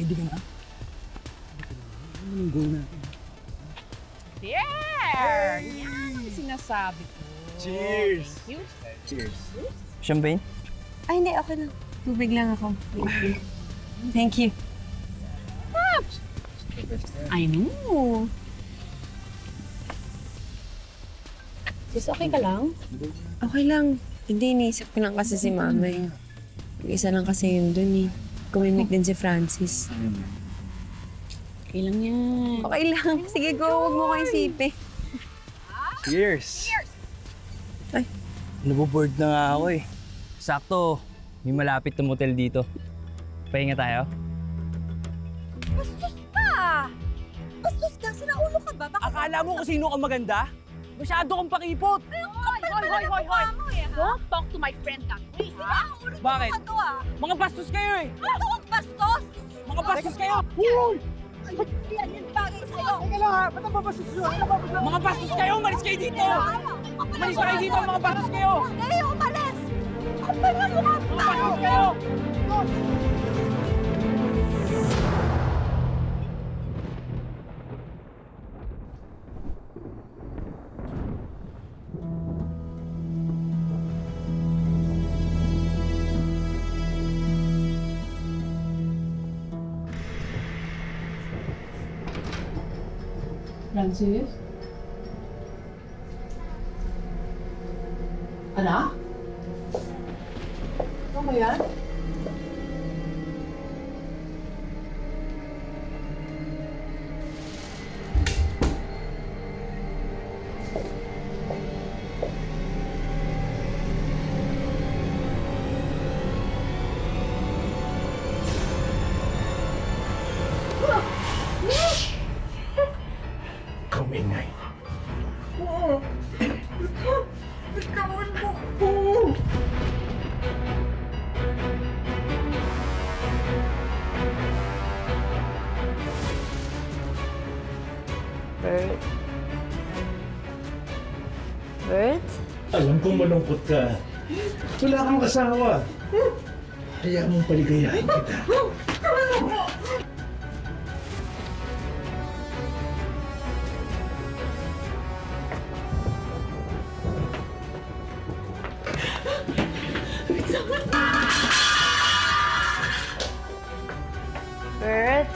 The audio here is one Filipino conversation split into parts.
Ready ka na? Anong goal natin? There! Yan ang sinasabi ko. Cheers! Cheers! Cheers! Champagne? Ay, hindi. Okay lang. Tubig lang ako. Thank you. I know. Sis, okay ka lang? Okay lang. Hindi, iniisip ko lang kasi si Mama eh. Isa lang kasi yun dun eh. Kumimik din si Francis. Okay lang yan. Okay lang. Sige, go. Huwag mo kayo isipin. Cheers! Cheers! Ay. Naboboard na nga ako eh. Sakto, may malapit na motel dito. Pahinga tayo? Bastos ka! Bastos ka? Sinaulo ka ba? Akala mo kung sino kang maganda? Masyado kang pakipot! Don't talk to my friend that way, ha? Bakit? Ano ah? Mga bastos kayo eh! Ano ang bastos? Mga bastos kayo! Yan yung bagay sa'yo. Teka lang ha, ba't ang babastos nyo? Mga bastos kayo! Malis kayo dito! Malis kayo dito! Mga bastos kayo! Kayo umalis! Kapal na mukha pa! Mga bastos kayo! Francis? Anak? Ano ba yan? Kamingay. Bitawan mo! Bert? Bert? Alam kong malungkot ka. Wala kang kasawa. Hayaan mong paligayahin kita. Bert?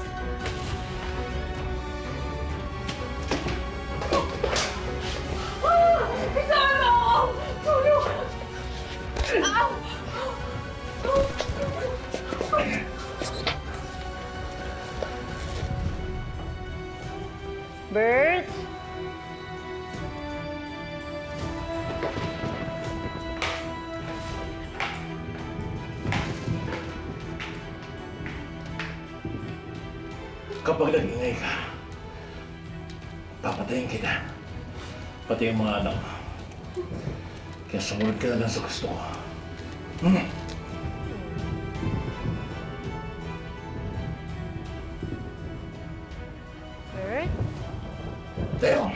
Bert? Kapag nag-ingay ka, papatayin kita. Pati ang mga anak mo. Kaya sumunod ka na lang sa gusto ko. Bert? Teo!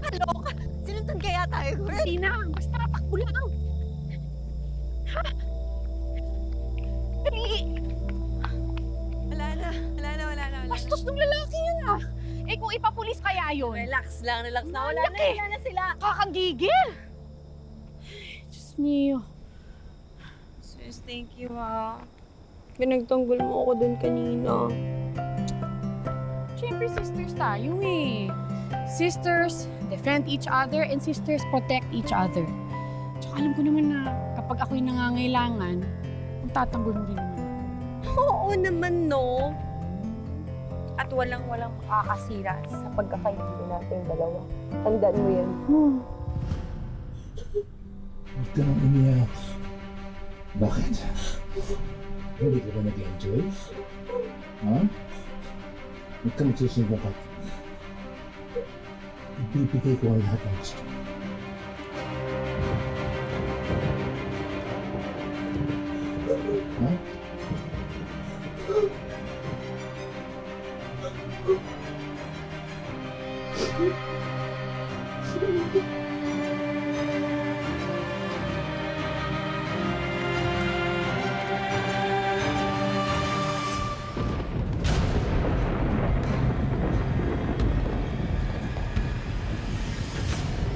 Kaloka! Sinundan kaya tayo, Bert? Hindi na. Basta takbo lang. Ha? Dali. Wala na. Bastos ng lalaki yun ah. Eh kung ipapulis kaya yun? Relax lang. Wala Laki. na sila. Kakagigil. Diyos mio. Sis, thank you ah. Pinagtanggol mo ako dun kanina. Siyempre, sisters tayo eh. Sisters defend each other and sisters protect each other. Tsaka alam ko naman na kapag ako'y nangangailangan, magtatanggol mo rin naman. Oo naman, no? At walang-walang makakasira sa pagkakaibigan natin dalawa. Tandaan mo yan. Huwag ka nang umiyak. Bakit? Hindi ka ba nag-enjoy? Ha? Huwag ka magsusumbong ka. Ibibigay ko ang lahat ng gusto. Ha?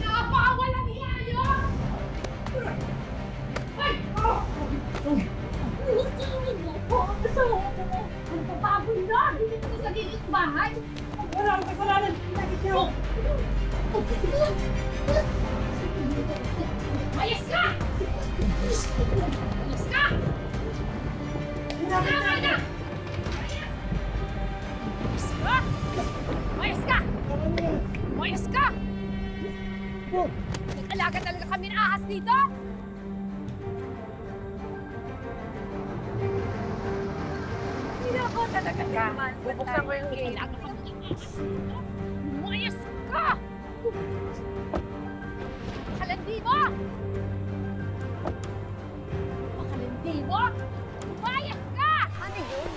Napakawalang hiya yun! Ay! Tulungan mo ako! Asawa ko! Ang bababoy na! Hindi ko sa sarili kong bahay! Wala akong kasalanan! Pinagit niyo! Mayas ka! Mayas ka! Tama na! Mayas ka! Mayas ka! Mayas ka! Nag-alaga talaga kami ng ahas dito! Hindi na ako talaga naman. Bubuksan ko yung gate. Nag-alaga kami ng ahas dito! Mayas ka! Makalandi mo! Makalandi mo! Mayas ka! Ano yun?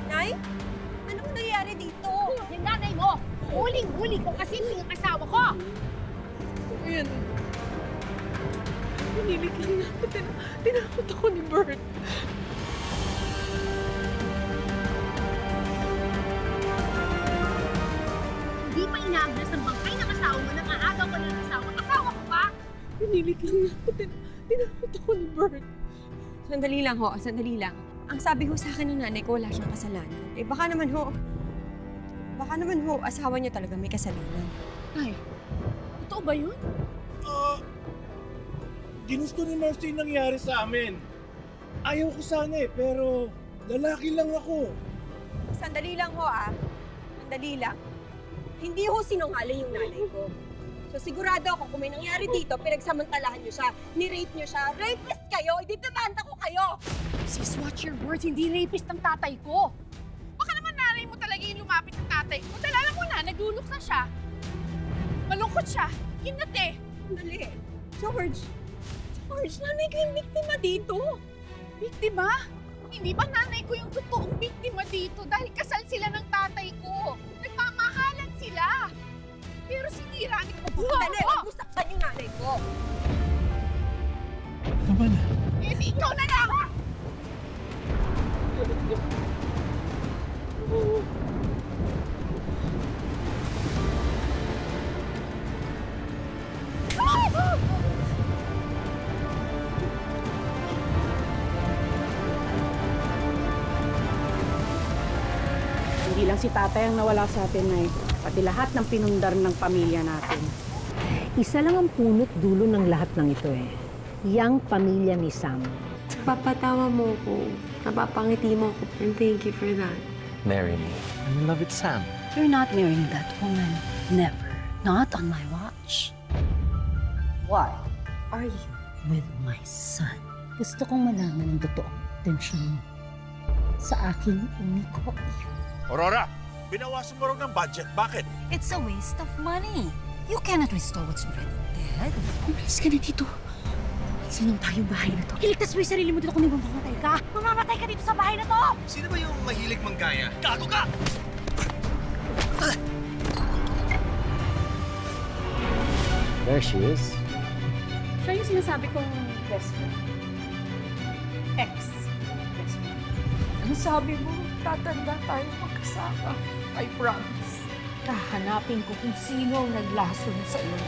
Nay? Anong nangyayari dito? Yung nanay mo! Huling-huli ko kasi yung asawa ko! Ayan. Hinilikili ako. Tinakot ako ni Bert. Hindi pa inaagras ng bangkay ng asawa mo nang aagaw ko ng asawa. Asawa ko pa! Hinilikili ako. Tinakot ako ni Bert. Sandali lang ho, sandali lang. Ang sabi ho sa akin ng nanay ko, wala siyang kasalanan. Eh baka naman ho, asawa niyo talaga may kasalanan. Ay, totoo ba yun? Ginusto ni Marcy yung nangyari sa amin. Ayaw ko sana pero lalaki lang ako. Sandali lang ho, Sandali lang. Hindi ho sinungaling yung nanay ko. So sigurado ako kung may nangyari dito, pinagsamantalahan niyo siya, ni-rape niyo siya, rapist kayo, ididemanda ko kayo! Sis, watch your words. Hindi rapist ang tatay ko. Baka naman nanay mo talaga yung lumapit sa tatay ko. Dahil alam mo na, nagluluksa siya. Malungkot siya. Kinate. Sandali. George, nanay ko yung biktima dito. Biktima? Hindi ba nanay ko yung totoong biktima dito dahil kasal sila ng tatay ko? Nagmamahalan sila. Pero sinira ni ko. Sandali, wag mo saktan yung nanay ko. Tama na. Eh, ikaw na lang! Hindi lang si tatay ang nawala sa atin, Nay. Pati lahat ng pinundar ng pamilya natin. Isa lang ang punot dulo ng lahat ng ito eh. Yang pamilya ni Sam. Papatawa mo ko. Napapangiti mo ko. And thank you for that. Marry me. I'm in love with Sam. You're not marrying that woman. Never. Not on my watch. Why are you with my son? Gusto kong malaman ang totoong intensyon mo sa aking uniko. Aurora, binawasan mo rin ng budget. Bakit? It's a waste of money. You cannot restore what's already dead. Umalis ka na dito. Sinong tayong bahay na to? Iligtas mo yung sarili mo dito kung mamamatay ka. Mamamatay ka dito sa bahay na to! Sino ba yung mahilig manggaya? Gago ka! There she is. Siya yung sinasabi kong best friend. Ex-best friend. Ang sabi mo, tatanda tayo magkasama. I promise. Hahanapin ko kung sino ang naglason sa iyo.